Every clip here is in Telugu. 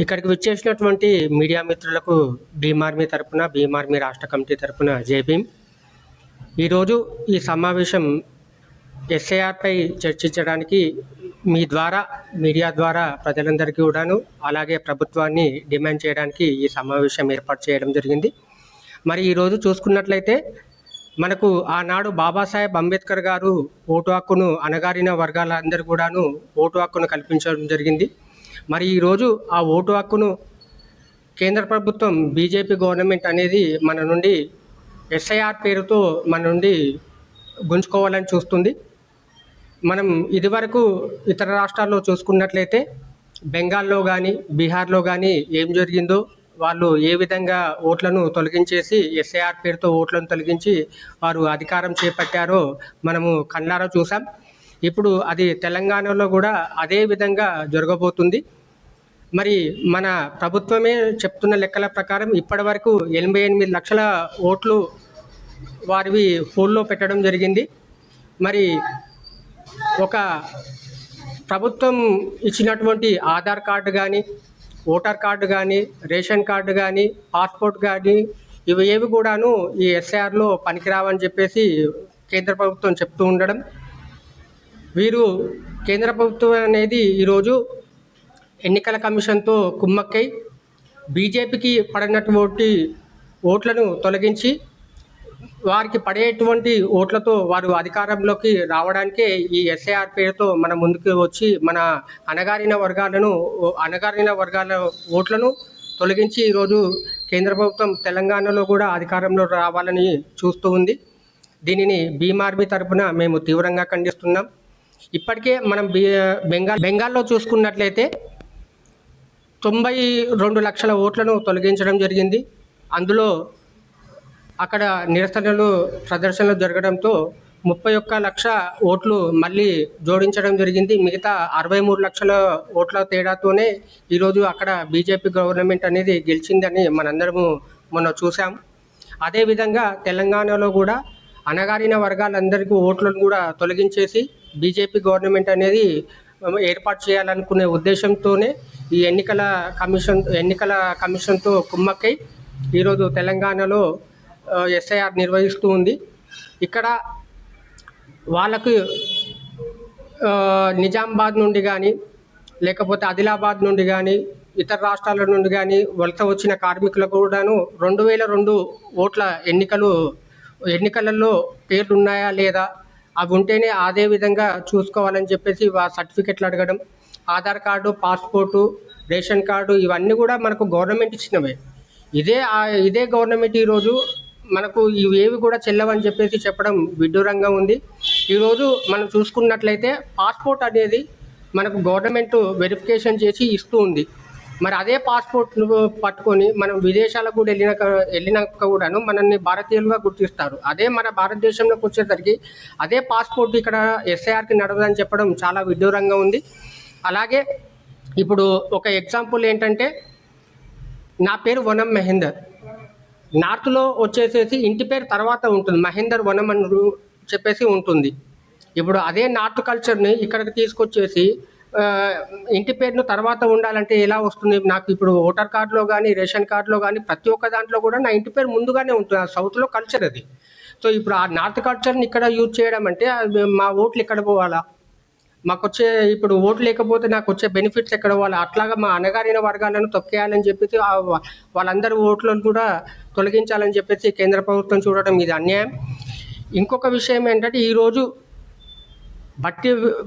ఇక్కడికి విచ్చేసినటువంటి మీడియా మిత్రులకు భీమ్ ఆర్మీ తరపున, భీమ్ ఆర్మీ రాష్ట్ర కమిటీ తరపున జై భీమ్. ఈరోజు ఈ సమావేశం ఎస్ఐఆర్పై చర్చించడానికి మీ ద్వారా, మీడియా ద్వారా ప్రజలందరికీ కూడాను, అలాగే ప్రభుత్వాన్ని డిమాండ్ చేయడానికి ఈ సమావేశం ఏర్పాటు చేయడం జరిగింది. మరి ఈరోజు చూసుకున్నట్లయితే మనకు ఆనాడు బాబాసాహెబ్ అంబేద్కర్ గారు ఓటు హక్కును అణగారిన వర్గాలందరూ కూడాను ఓటు హక్కును కల్పించడం జరిగింది. మరి ఈరోజు ఆ ఓటు హక్కును కేంద్ర ప్రభుత్వం, బీజేపీ గవర్నమెంట్ అనేది మన నుండి ఎస్ఐఆర్ పేరుతో మన నుండి గుంజుకోవాలని చూస్తుంది. మనం ఇదివరకు ఇతర రాష్ట్రాల్లో చూసుకున్నట్లయితే బెంగాల్లో కానీ, బీహార్లో కానీ ఏం జరిగిందో, వాళ్ళు ఏ విధంగా ఓట్లను తొలగించేసి ఎస్ఐఆర్ పేరుతో ఓట్లను తొలగించి వారు అధికారం చేపట్టారో మనము కళ్ళారా చూసాం. ఇప్పుడు అది తెలంగాణలో కూడా అదే విధంగా జరగబోతుంది. మరి మన ప్రభుత్వమే చెప్తున్న లెక్కల ప్రకారం ఇప్పటి వరకు 88 లక్షల ఓట్లు వారివి పోల్లో పెట్టడం జరిగింది. మరి ఒక ప్రభుత్వం ఇచ్చినటువంటి ఆధార్ కార్డు కానీ, ఓటర్ కార్డు కానీ, రేషన్ కార్డు కానీ, పాస్పోర్ట్ కానీ ఇవి ఏవి కూడాను ఈ ఎస్ఐఆర్లో పనికిరావని చెప్పేసి కేంద్ర ప్రభుత్వం చెప్తూ ఉండడం, వీరు కేంద్ర ప్రభుత్వం అనేది ఈరోజు ఎన్నికల కమిషన్తో కుమ్మక్కై బీజేపీకి పడినటువంటి ఓట్లను తొలగించి వారికి పడేటువంటి ఓట్లతో వారు అధికారంలోకి రావడానికే ఈ ఎస్ఐఆర్ పేరుతో మన ముందుకు వచ్చి మన అణగారిన వర్గాల ఓట్లను తొలగించి ఈరోజు కేంద్ర ప్రభుత్వం తెలంగాణలో కూడా అధికారంలో రావాలని చూస్తూ ఉంది. దీనిని భీమ్ ఆర్మీ తరపున మేము తీవ్రంగా ఖండిస్తున్నాం. ఇప్పటికే మనం బెంగాల్లో చూసుకున్నట్లయితే 92 లక్షల ఓట్లను తొలగించడం జరిగింది. అందులో అక్కడ నిరసనలు, ప్రదర్శనలు జరగడంతో 31 లక్ష ఓట్లు మళ్ళీ జోడించడం జరిగింది. మిగతా 63 లక్షల ఓట్ల తేడాతోనే ఈరోజు అక్కడ బీజేపీ గవర్నమెంట్ అనేది గెలిచిందని మనందరము మొన్న చూసాం. అదేవిధంగా తెలంగాణలో కూడా అణగారిన వర్గాలందరికీ ఓట్లను కూడా తొలగించేసి బీజేపీ గవర్నమెంట్ అనేది ఏర్పాటు చేయాలనుకునే ఉద్దేశంతోనే ఈ ఎన్నికల కమిషన్తో కుమ్మక్కై ఈరోజు తెలంగాణలో ఎస్ఐఆర్ నిర్వహిస్తూ ఉంది. ఇక్కడ వాళ్ళకు నిజామాబాద్ నుండి కానీ, లేకపోతే ఆదిలాబాద్ నుండి కానీ, ఇతర రాష్ట్రాల నుండి కానీ వలస వచ్చిన కార్మికులకు కూడాను 2002 ఓట్ల ఎన్నికలలో పేర్లు ఉన్నాయా లేదా, అవి ఉంటేనే అదే విధంగా చూసుకోవాలని చెప్పేసి సర్టిఫికెట్లు అడగడం, Aadhaar card, passport, ration card ఇవన్నీ కూడా మనకు గవర్నమెంట్ ఇచ్చినవే. ఇదే గవర్నమెంట్ ఈరోజు మనకు ఇవేవి కూడా చెల్లవని చెప్పేసి చెప్పడం విడ్డూరంగా ఉంది. ఈరోజు మనం చూసుకున్నట్లయితే పాస్పోర్ట్ అనేది మనకు గవర్నమెంట్ వెరిఫికేషన్ చేసి ఇస్తూ ఉంది. మరి అదే పాస్పోర్ట్ను పట్టుకొని మనం విదేశాలకు కూడా వెళ్ళినాక కూడాను మనల్ని భారతీయులుగా గుర్తిస్తారు. అదే మన భారతదేశంలోకి వచ్చేసరికి అదే పాస్పోర్ట్ ఇక్కడ ఎస్ఐఆర్కి నడవదని చెప్పడం చాలా విడ్డూరంగా ఉంది. అలాగే ఇప్పుడు ఒక ఎగ్జాంపుల్ ఏంటంటే, నా పేరు వనం మహేందర్. నార్త్లో వచ్చేసేసి ఇంటి పేరు తర్వాత ఉంటుంది, మహేందర్ వనం అని చెప్పేసి ఉంటుంది. ఇప్పుడు అదే నార్త్ కల్చర్ని ఇక్కడికి తీసుకొచ్చేసి ఇంటి పేరును తర్వాత ఉండాలంటే ఎలా వస్తుంది? నాకు ఇప్పుడు ఓటర్ కార్డులో కానీ, రేషన్ కార్డులో కానీ ప్రతి ఒక్క దాంట్లో కూడా నా ఇంటి పేరు ముందుగానే ఉంటుంది. ఆ సౌత్లో కల్చర్ అది. సో ఇప్పుడు ఆ నార్త్ కల్చర్ని ఇక్కడ యూజ్ చేయడం అంటే మా ఓట్లు ఎక్కడ పోవాలా? ఇప్పుడు ఓటు లేకపోతే నాకు వచ్చే బెనిఫిట్స్ ఎక్కడ పోవాలి? అట్లాగా మా అణగారిన వర్గాలను తొక్కేయాలని చెప్పేసి వాళ్ళందరి ఓట్లను కూడా తొలగించాలని చెప్పేసి కేంద్ర ప్రభుత్వం చూడడం ఇది అన్యాయం. ఇంకొక విషయం ఏంటంటే, ఈరోజు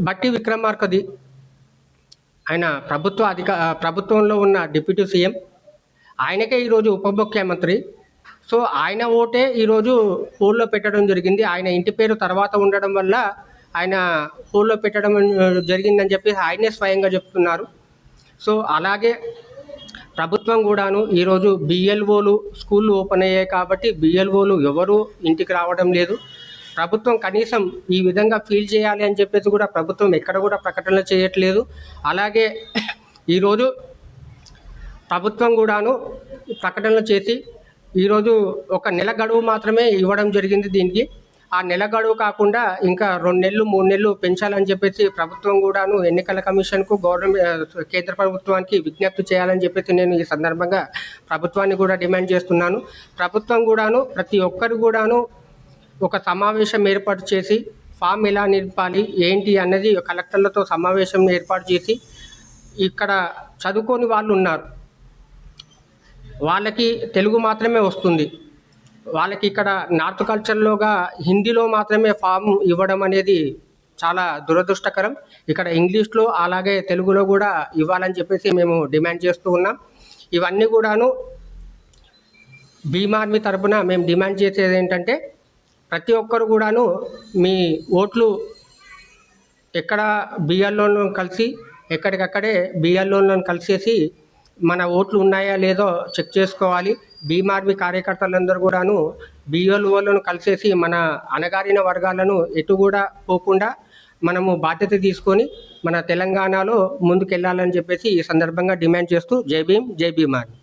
బట్టి విక్రమార్కది, ఆయన ప్రభుత్వంలో ఉన్న డిప్యూటీ సీఎం, ఆయనకే ఈరోజు ఉప ముఖ్యమంత్రి. సో ఆయన ఓటే ఈరోజు పోల్లో పెట్టడం జరిగింది. ఆయన ఇంటి పేరు తర్వాత ఉండడం వల్ల ఆయన పోల్లో పెట్టడం జరిగిందని చెప్పి ఆయనే స్వయంగా చెప్తున్నారు. సో అలాగే ప్రభుత్వం కూడాను ఈరోజు బిఎల్ఓలు స్కూళ్ళు ఓపెన్ అయ్యాయి కాబట్టి బిఎల్ఓలు ఎవరు ఇంటికి రావడం లేదు. ప్రభుత్వం కనీసం ఈ విధంగా ఫీల్ చేయాలి అని చెప్పేసి కూడా ప్రభుత్వం ఎక్కడ కూడా ప్రకటనలు చేయట్లేదు. అలాగే ఈరోజు ప్రభుత్వం కూడాను ప్రకటనలు చేసి ఈరోజు ఒక నెల గడువు మాత్రమే ఇవ్వడం జరిగింది దీనికి. ఆ నెల గడువు కాకుండా ఇంకా 2 నెలలు, 3 నెలలు పెంచాలని చెప్పేసి ప్రభుత్వం కూడాను ఎన్నికల కమిషన్‌కు కేంద్ర ప్రభుత్వానికి విజ్ఞప్తి చేయాలని చెప్పేసి నేను ఈ సందర్భంగా ప్రభుత్వాన్ని కూడా డిమాండ్ చేస్తున్నాను. ప్రభుత్వం కూడాను ప్రతి ఒక్కరు కూడాను ఒక సమావేశం ఏర్పాటు చేసి ఫామ్ ఎలా నింపాలి, ఏంటి అన్నది కలెక్టర్లతో సమావేశం ఏర్పాటు చేసి ఇక్కడ చదువుకోని వాళ్ళు ఉన్నారు. వాళ్ళకి తెలుగు మాత్రమే వస్తుంది. వాళ్ళకి ఇక్కడ నార్త్ కల్చర్‌లోగా హిందీలో మాత్రమే ఫామ్ ఇవ్వడం అనేది చాలా దురదృష్టకరం. ఇక్కడ ఇంగ్లీష్‌లో అలాగే తెలుగులో కూడా ఇవ్వాలని చెప్పేసి మేము డిమాండ్ చేస్తూ ఉన్నాం. ఇవన్నీ కూడాను భీమ్ ఆర్మీ తరపున మేము డిమాండ్ చేసేది ఏంటంటే ప్రతి ఒక్కరు కూడాను మీ ఓట్లు ఎక్కడ బిఎల్ఓలను కలిసి ఎక్కడికక్కడే బిఎల్ఓలను కలిసేసి మన ఓట్లు ఉన్నాయా లేదో చెక్ చేసుకోవాలి. భీమ్ ఆర్మీ కార్యకర్తలందరూ కూడాను బిఎల్ఓలను కలిసేసి మన అణగారిన వర్గాలను ఎటు కూడా పోకుండా మనము బాధ్యత తీసుకొని మన తెలంగాణలో ముందుకెళ్ళాలని చెప్పేసి ఈ సందర్భంగా డిమాండ్ చేస్తూ జై భీమ్, జై భీమ్ ఆర్మీ.